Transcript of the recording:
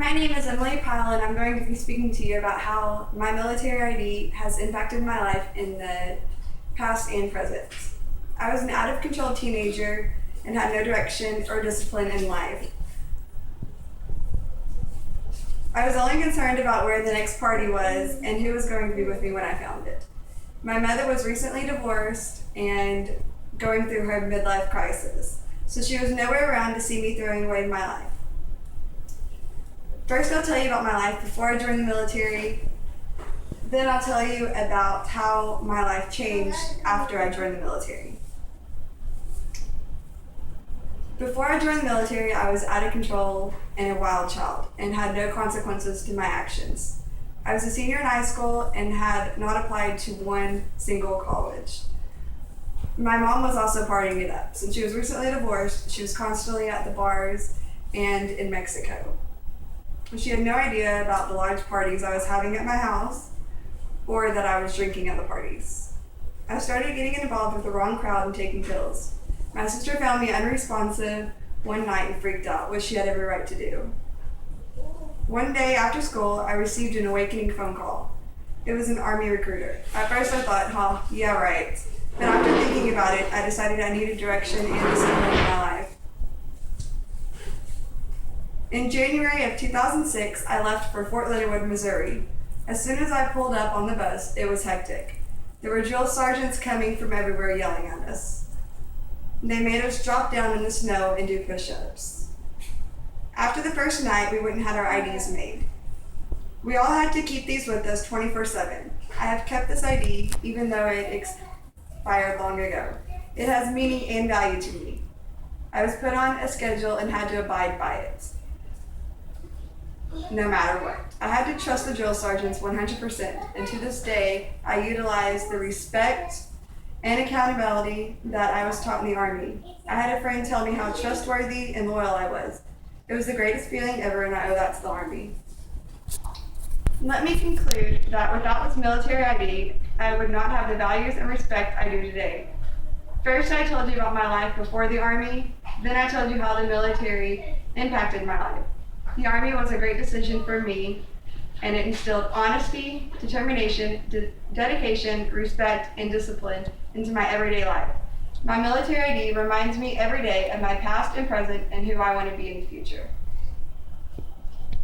My name is Emily Pyle, and I'm going to be speaking to you about how my military ID has impacted my life in the past and present. I was an out of control teenager and had no direction or discipline in life. I was only concerned about where the next party was and who was going to be with me when I found it. My mother was recently divorced and going through her midlife crisis, so she was nowhere around to see me throwing away my life. First, I'll tell you about my life before I joined the military. Then I'll tell you about how my life changed after I joined the military. Before I joined the military, I was out of control and a wild child and had no consequences to my actions. I was a senior in high school and had not applied to one single college. My mom was also partying it up. Since she was recently divorced, she was constantly at the bars and in Mexico. She had no idea about the large parties I was having at my house or that I was drinking at the parties. I started getting involved with the wrong crowd and taking pills. My sister found me unresponsive one night and freaked out, which she had every right to do. One day after school, I received an awakening phone call. It was an Army recruiter. At first I thought, yeah, right. But after thinking about it, I decided I needed direction and discipline in my life. In January of 2006, I left for Fort Leonard Wood, Missouri. As soon as I pulled up on the bus, it was hectic. There were drill sergeants coming from everywhere yelling at us. They made us drop down in the snow and do push-ups. After the first night, we went and had our IDs made. We all had to keep these with us 24/7. I have kept this ID even though it expired long ago. It has meaning and value to me. I was put on a schedule and had to abide by it, no matter what. I had to trust the drill sergeants 100%, and to this day, I utilize the respect and accountability that I was taught in the Army. I had a friend tell me how trustworthy and loyal I was. It was the greatest feeling ever, and I owe that to the Army. Let me conclude that without this military ID, I would not have the values and respect I do today. First, I told you about my life before the Army, then I told you how the military impacted my life. The Army was a great decision for me, and it instilled honesty, determination, dedication, respect, and discipline into my everyday life. My military ID reminds me every day of my past and present and who I want to be in the future.